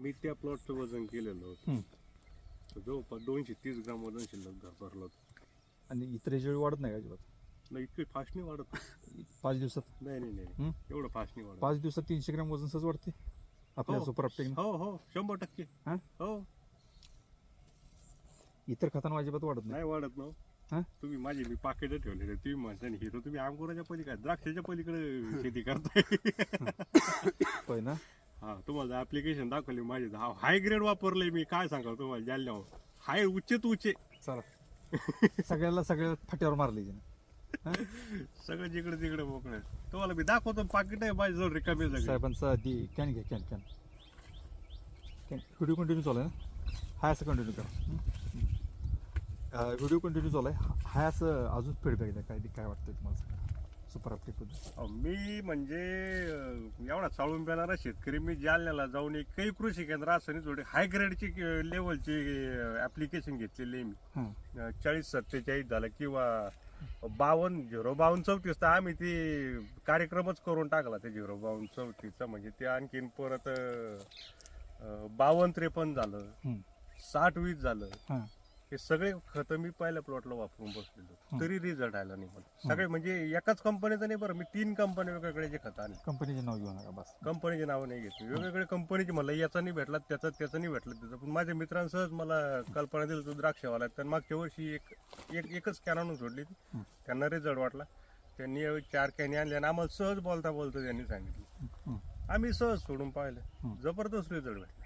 मी त्या प्लॉटचं वजन केलेलं होतं. जवळपास 230 ग्राम वजन शिल्लक भरलं होतं. आणि इतर याच्या वेळी वाढत नाही का अजिबात? नाही, इतकी फास्ट नाही वाढत. 5 दिवसात? नाही नाही नाही, एवढं फास्ट नाही वाढत. 5 दिवसात 300 ग्रॅम वजन सहज वाढते आपल्या हो. Super Uptake? हो हो, 100%. हा? हो, इतर खतांना अजिबात वाढत नाही? नाही वाढत ना. हा? तुम्ही माझी मी पाकिट ठेवलेले, तुम्ही म्हणता हे तर तुम्ही अंकुराच्या पलीकडे द्राक्षाच्या पलीकडे शेती करताय. होय ना? हा, तुम्हाला ऍप्लिकेशन दाखवली माझी, हाय ग्रेड वापरले मी. काय सांगा तुम्हाला, जालन्यावर हाय उच्चेत उच्चे. चला सगळ्या फाट्यावर मारली सगळं जिकडे तिकडे मोकळे. तुम्हाला मी दाखवतो, पाकिट आहे माझी जवळ रिकामी सगळी. साहेबांचा दी कॅन घ्या, कॅन व्हिडिओ कंटिन्यू चालू आहे ना? हाय असं कंटिन्यू करा. व्हिडिओ कंटिन्यू चालू आहे. हाय असं अजून फीडबॅक द्या. काय वाटतं तुम्हाला सुपर अपटेकबद्दल? मी म्हणजे एवढा चालून पेणारा शेतकरी, मी जालन्याला जाऊन एक काही कृषी केंद्र असं नाही, थोडी हाय ग्रेडची लेवलची ऍप्लिकेशन घेतलेली आहे मी. 40-47 झालं किंवा 52-0-52-34, तर आम्ही ती कार्यक्रमच करून टाकला ते 0-52-34चा. म्हणजे ते आणखीन परत 52-53 झालं, 60-20 झालं. हे सगळे खत मी पहिल्या प्लॉटला वापरून बसलेलो, तरी रिझल्ट आला नाही मला. सगळे म्हणजे एकाच कंपनीचं नाही बरं, मी 3 कंपनी वेगवेगळे खत आणले. कंपनीचे नाव घेऊ नका बस. कंपनीचे नाव नाही घेतली, वेगवेगळे कंपनीचे. मला याचा नाही भेटला, त्याचा नाही भेटला, त्याचा. पण माझ्या मित्रांसहज मला कल्पना दिली, तो द्राक्षवाला. तर मागच्या वर्षी एकच कॅन आणून सोडली, त्यांना रिझल्ट वाटला. त्यांनी 4 कॅनी आणल्या आणि आम्हाला सहज बोलता त्यांनी सांगितलं. आम्ही सहज सोडून पाहिलं, जबरदस्त रिझल्ट भेटला.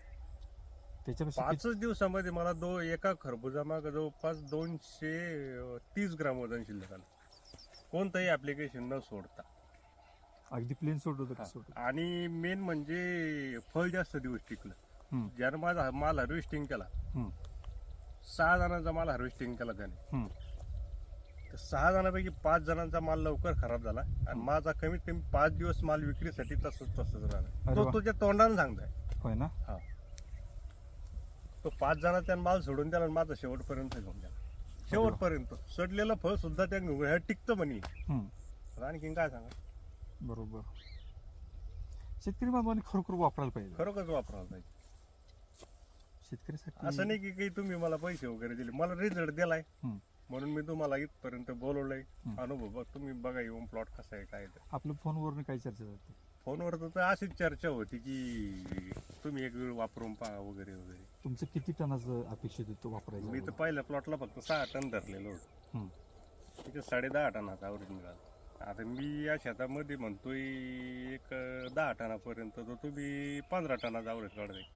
त्याच्यापेक्षा 5 दिवसामध्ये मला एका खरबुजामागं जवळपास 230 ग्राम वजन शिल्लक आलं, कोणतंही ऍप्लिकेशन न सोडता. अगदी प्लेन सोडत. आणि मेन म्हणजे फळ जास्त दिवस टिकलं. ज्यानं माझा माल हार्वेस्टिंग केला, 6 जणांचा माल हार्वेस्टिंग केला त्याने. तर 6 जणांपैकी 5 जणांचा माल लवकर खराब झाला आणि माझा कमीत कमी 5 दिवस माल विक्रीसाठी तसंच राहिला. तो तुझ्या तोंडाने सांगताय. होय ना? हा, तो 5 जणांचा माल सोडून द्याला, माझा शेवटपर्यंत घेऊन द्या. शेवटपर्यंत सडलेलं फळ सुद्धा त्या घेऊन टिकतं म्हणे. आणखीन काय सांगा. बरोबर. शेतकरी बांधवांनी खरोखर वापरायला पाहिजे. खरोखरच वापरायला पाहिजे. शेतकऱ्यासाठी असं नाही की काही तुम्ही मला पैसे वगैरे दिले, मला रिझल्ट दिलाय म्हणून मी तुम्हाला इथपर्यंत बोलवलंय. अनुभव तुम्ही बघा, येऊन प्लॉट कसा आहे काय. आपलं फोनवरून काय चर्चा झाली? फोनवर तर अशीच चर्चा होती की तुम्ही एक वेळ वापरून पहा वगैरे वगैरे. तुमचं किती टनाचं अपेक्षित होतं वापरायचं? मी तर पहिल्या प्लॉटला फक्त 6 टन धरलेलं होतं, तिथे 10.5 टनाचा ॲव्हरेज मिळाला. आता मी या शेतामध्ये म्हणतोय एक 10 टनापर्यंत, तर तुम्ही 15 टनाचा ॲव्हरेज काढताय.